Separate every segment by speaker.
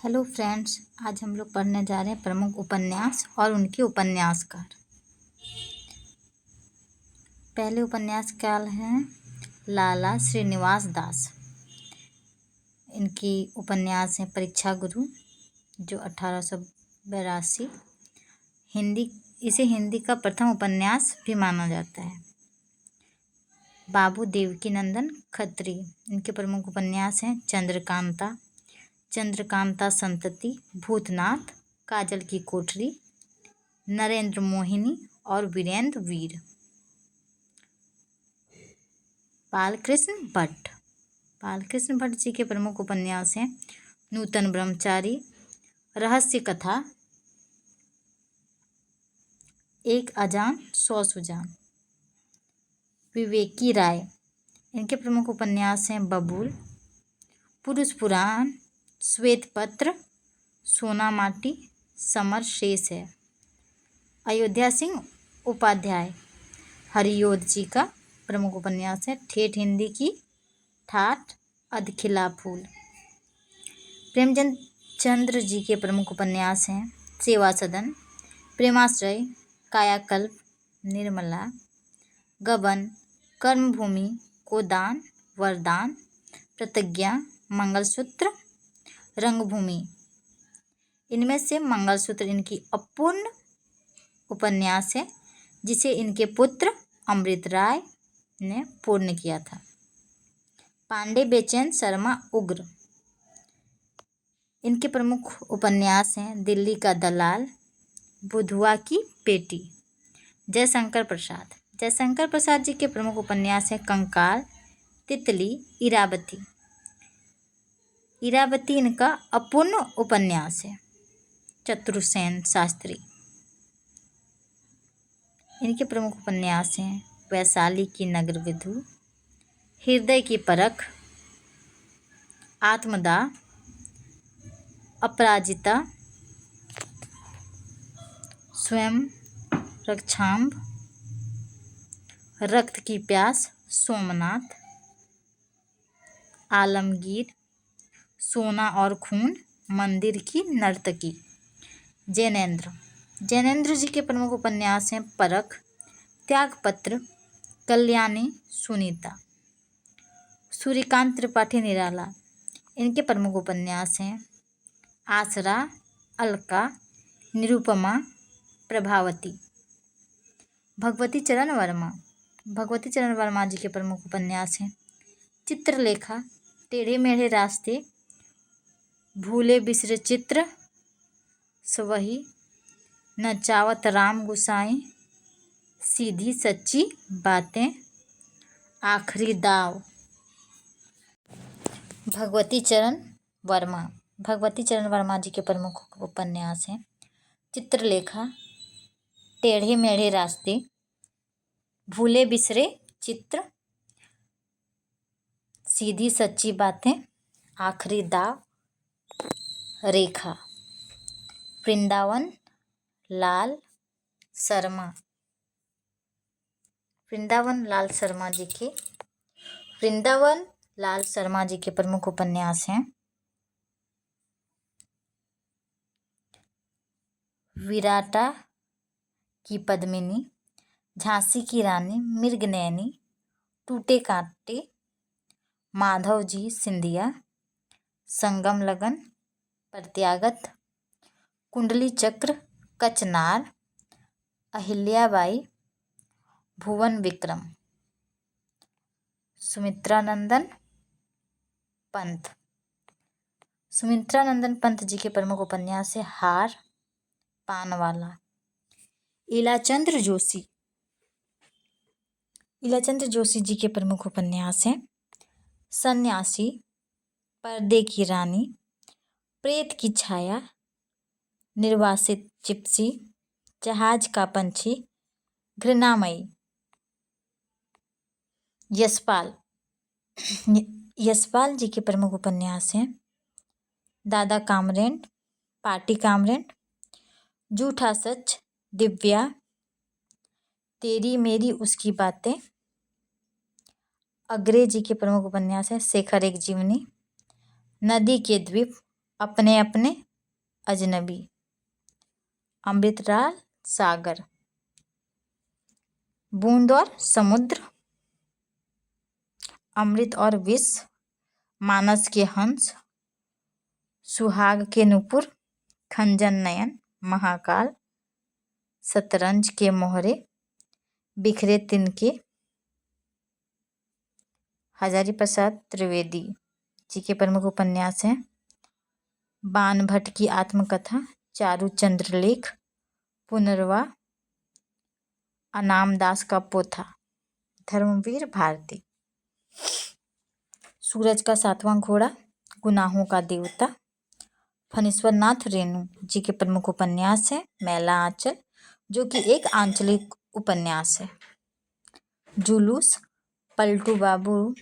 Speaker 1: Hello friends, आज हम लोग पढ़ने जा रहे हैं प्रमुख उपन्यास और उनके उपन्यासकार। पहले उपन्यासकार हैं लाला श्रीनिवास दास। इनकी उपन्यास है परीक्षा गुरु, जो 1882 हिंदी का प्रथम उपन्यास भी माना जाता है। बाबू देवकीनंदन खत्री, इनके प्रमुख उपन्यास हैं चंद्रकांता संतति, भूतनाथ, काजल की कोठरी, नरेंद्र मोहिनी और वीरेंद्र वीर। बालकृष्ण भट्ट जी के प्रमुख उपन्यास हैं नूतन ब्रह्मचारी, रहस्य कथा, एक अजान सौ सुजान। विवेकी राय, इनके प्रमुख उपन्यास हैं बबूल, पुरुष पुराण, श्वेत पत्र, सोना माटी, समर शेष है। अयोध्या सिंह उपाध्याय, हरियोध जी का प्रमुख उपन्यास है ठेठ हिंदी की ठाठ, अधखिला फूल। प्रेमचंद्र जी के प्रमुख उपन्यास हैं सेवा सदन, प्रेमाश्रय, कायाकल्प, निर्मला, गबन, कर्मभूमि, गोदान, वरदान, प्रतिज्ञा, मंगलसूत्र, रंगभूमि। इनमें से मंगलसूत्र इनकी अपूर्ण उपन्यास है, जिसे इनके पुत्र अमृत राय ने पूर्ण किया था। पांडे बेचैन शर्मा उग्र, इनके प्रमुख उपन्यास हैं दिल्ली का दलाल, बुधवा की पेटी। जयशंकर प्रसाद जी के प्रमुख उपन्यास हैं कंकाल, तितली, इरावती इनका अपूर्ण उपन्यास है। चतुरसेन शास्त्री, इनके प्रमुख उपन्यास हैं वैशाली की नगरविधु, हृदय की परख, आत्मदाह, अपराजिता, स्वयं रक्षांभ, रक्त की प्यास, सोमनाथ, आलमगीर, सोना और खून, मंदिर की नर्तकी। जैनेन्द्र जी के प्रमुख उपन्यास हैं परख, त्यागपत्र, कल्याणी, सुनीता। सूर्यकांत त्रिपाठी निराला, इनके प्रमुख उपन्यास हैं आसरा, अलका, निरुपमा, प्रभावती। भगवती चरण वर्मा जी के प्रमुख उपन्यास हैं चित्रलेखा, टेढ़े मेढ़े रास्ते, भूले बिसरे चित्र, स्वही, नचावत राम गुसाई, सीधी सच्ची बातें, आखिरी दाव। भगवती चरण वर्मा जी के प्रमुख उपन्यास हैं चित्रलेखा, टेढ़े मेढ़े रास्ते, भूले बिसरे चित्र, सीधी सच्ची बातें, आखिरी दाव, रेखा। वृंदावन लाल शर्मा जी के प्रमुख उपन्यास हैं विराटा की पद्मिनी, झांसी की रानी, मृगनयनी, टूटे कांटे, माधव जी सिंधिया, संगम लगन, प्रत्यागत, कुंडली चक्र, कचनार, अहिल्याबाई, भुवन विक्रम। सुमित्रा नंदन पंत जी के प्रमुख उपन्यास है हार, पानवाला। इलाचंद्र जोशी जी के प्रमुख उपन्यास हैं सन्यासी, पर्दे की रानी, प्रेत की छाया, निर्वासित जिप्सी, जहाज का पंछी, घृणामयी। यशपाल जी के प्रमुख उपन्यास हैं दादा कामरेंट, पार्टी कामरेंट, झूठा सच, दिव्या, तेरी मेरी उसकी बातें। अग्रे जी के प्रमुख उपन्यास हैं शेखर एक जीवनी, नदी के द्वीप, अपने अपने अजनबी, अमृतलाल सागर, बूंद और समुद्र, अमृत और विष, मानस के हंस, सुहाग के नुपुर, खंजन नयन, महाकाल, शतरंज के मोहरे, बिखरे तिनके, हजारी प्रसाद त्रिवेदी जी के प्रमुख उपन्यास हैं बाण भट्ट की आत्मकथा, चारू चंद्रलेख, पुनर्वा, अनाम दास का पोथा, धर्मवीर भारती, सूरज का सातवां घोड़ा, गुनाहों का देवता, फणीश्वर नाथ रेणु जी के प्रमुख उपन्यास है मैला आंचल, जो कि एक आंचलिक उपन्यास है, जुलूस, पलटू बाबू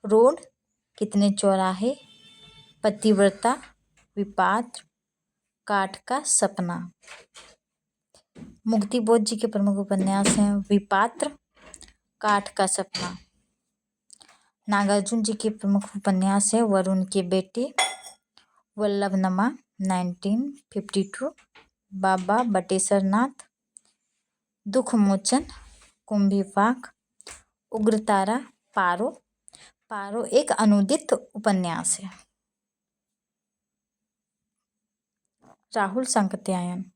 Speaker 1: रोड, कितने चौराहे, पतिव्रता, विपात्र, काठ का सपना। मुक्तिबोध जी के प्रमुख उपन्यास हैं विपात्र, काठ का सपना। नागार्जुन जी के प्रमुख उपन्यास है वरुण के बेटे, वल्लभनमा 1952, बाबा बटेश्वर नाथ, दुख मोचन, कुंभीपाक, उग्रतारा, पारो। पारो एक अनुदित उपन्यास है। राहुल संकत्यायन,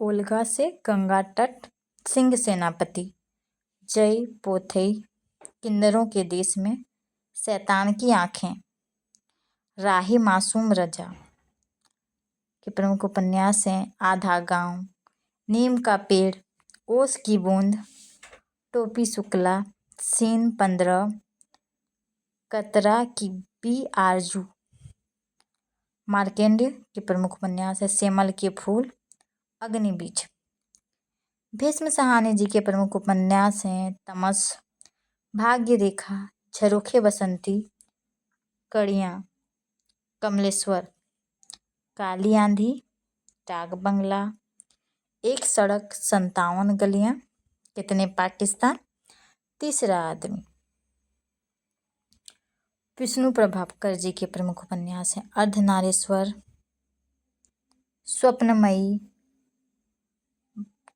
Speaker 1: ओल्गा से गंगा तट, सिंह सेनापति, जय पोथई, किन्नरों के देश में, शैतान की आंखें, राही मासूम रजा के प्रमुख उपन्यास हैं आधा गांव, नीम का पेड़, ओस की बूंद, टोपी शुक्ला, सीन 15, कतरा की बी आरजू। मार्केंड के प्रमुख उपन्यास है सेमल के फूल, अग्निबीज। भीष्म सहानी जी के प्रमुख उपन्यास हैं तमस, भाग्य रेखा, झरोखे बसंती, कड़ियाँ, कमलेश्वर, काली आंधी, डाक बंगला, एक सड़क 57 गलियाँ, कितने पाकिस्तान, तीसरा आदमी। विष्णु प्रभाकर जी के प्रमुख उपन्यास हैं अर्धनारीश्वर, स्वप्नमयी,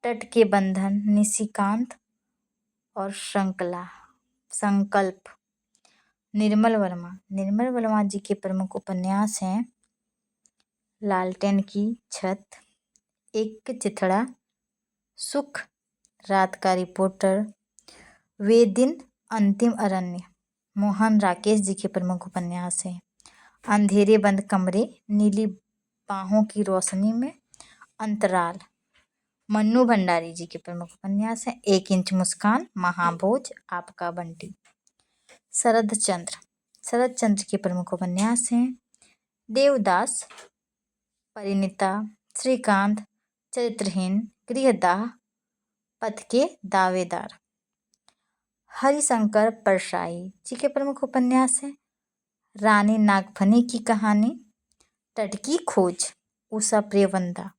Speaker 1: तट के बंधन, निशिकांत और संकल्प। निर्मल वर्मा जी के प्रमुख उपन्यास हैं लालटेन की छत, एक चिथड़ा, सुख, रात का रिपोर्टर, वे दिन, अंतिम अरण्य। मोहन राकेश जी के प्रमुख उपन्यास हैं अंधेरे बंद कमरे, नीली बाहों की रोशनी में, अंतराल। मन्नू भंडारी जी के प्रमुख उपन्यास हैं 1 इंच मुस्कान, महाभोज, आपका बंटी। शरद चंद्र के प्रमुख उपन्यास हैं देवदास, परिणीता, श्रीकांत, चरित्रहीन, गृहदाह, पथ के दावेदार। हरिशंकर परसाई जी के प्रमुख उपन्यास हैं रानी नागफनी की कहानी, तट की खोज, उषा प्रियवंदा,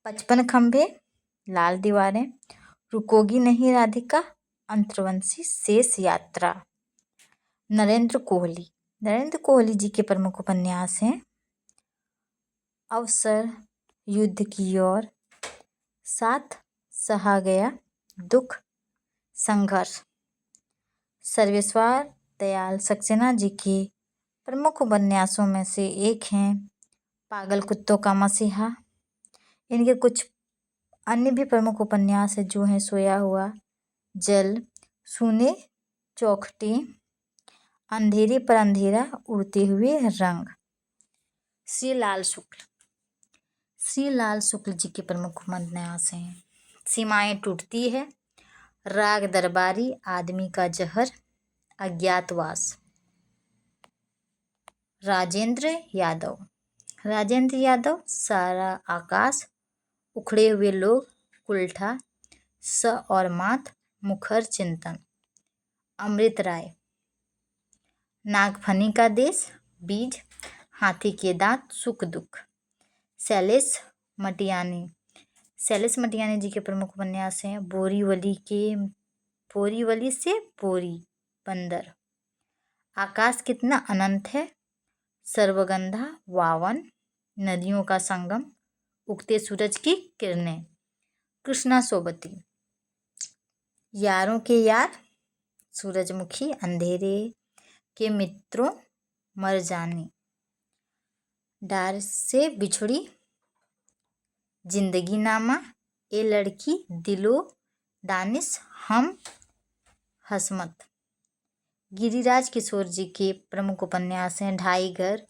Speaker 1: 55 खंभे, लाल दीवारें, रुकोगी नहीं राधिका, अंतर्वंशी, शेष यात्रा। नरेंद्र कोहली जी के प्रमुख उपन्यास हैं अवसर, युद्ध की ओर, साथ सहा गया, दुख, संघर्ष। सर्वेश्वर दयाल सक्सेना जी के प्रमुख उपन्यासों में से एक हैं पागल कुत्तों का मसीहा। इनके कुछ अन्य भी प्रमुख उपन्यास है जो हैं सोया हुआ, जल, सूने चौखटे, अंधेरे पर अंधेरा, उड़ते हुए रंग। श्री लाल शुक्ल जी के प्रमुख उपन्यास हैं सीमाएं टूटती है, राग दरबारी, आदमी का जहर, अज्ञातवास। राजेंद्र यादव, सारा आकाश, उखड़े हुए लोग, कुल्ठा, स और मात, मुखर चिंतन। अमृत राय, नागफनी का देश, बीज, हाथी के दांत, सुख दुख। शैलेश मटियानी जी के प्रमुख उपन्यास हैं बोरीवली से बोरी बंदर, आकाश कितना अनंत है, सर्वगंधा 52, नदियों का संगम, उगते सूरज की किरणें, कृष्णा सोबती, यारों के यार, सूरजमुखी, अंधेरे के मित्रों, मरजानी, डार से बिछड़ी, जिंदगी नामा, ए लड़की, दिलो दानिश, हम हसमत। गिरिराज किशोर जी के प्रमुख उपन्यास हैं ढाई घर,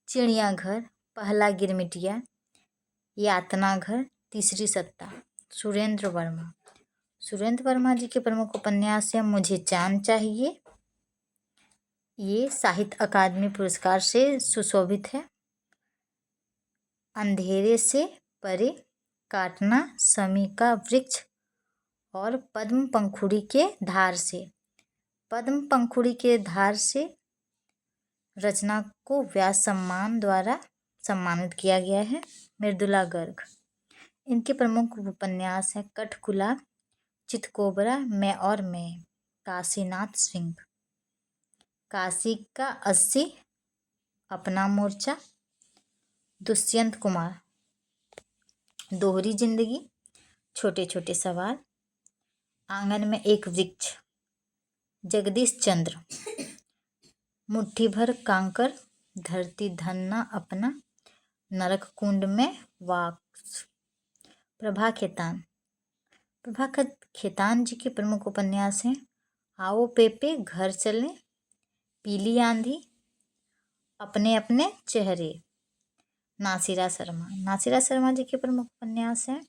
Speaker 1: चिड़ियाघर, पहला गिरमिटिया, यातना घर, तीसरी सत्ता। सुरेंद्र वर्मा जी के प्रमुख उपन्यास हैं मुझे चांद चाहिए, ये साहित्य अकादमी पुरस्कार से सुशोभित है। अंधेरे से परे, काटना, समी का वृक्ष और पद्म पंखुड़ी के धार से। पद्म पंखुड़ी के धार से रचना को व्यास सम्मान द्वारा सम्मानित किया गया है। मृदुला गर्ग, इनके प्रमुख उपन्यास हैं कठकुला, चितकोबरा, मैं और मैं, काशीनाथ सिंह, काशी का 80, अपना मोर्चा, दुष्यंत कुमार, दोहरी जिंदगी, छोटे छोटे सवाल, आंगन में एक वृक्ष, जगदीश चंद्र, मुट्ठी भर कांकर, धरती धन्ना अपना, नरक कुंड में वाक्स। प्रभा खेतान जी के प्रमुख उपन्यास हैं आओ पेपे, घर चलें, पीली आंधी, अपने अपने चेहरे। नासिरा शर्मा जी के प्रमुख उपन्यास हैं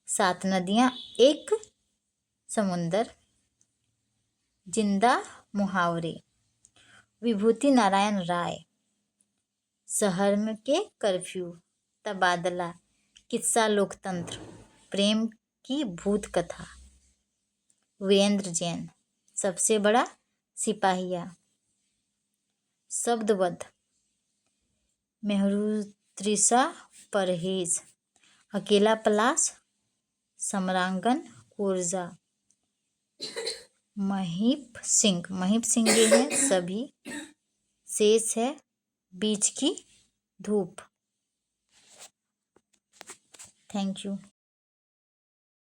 Speaker 1: 7 नदियाँ एक समुंदर, जिंदा मुहावरे। विभूति नारायण राय, शहर में के कर्फ्यू, तबादला, किस्सा लोकतंत्र, प्रेम की भूत कथा। वीरेंद्र जैन, सबसे बड़ा सिपाहिया, शब्दबद्ध, मेहरुत्रिशा परहेज, अकेला पलाश, समरांगन कोरजा। महीप सिंह ये है सभी, शेष है बीच की धूप। Thank you.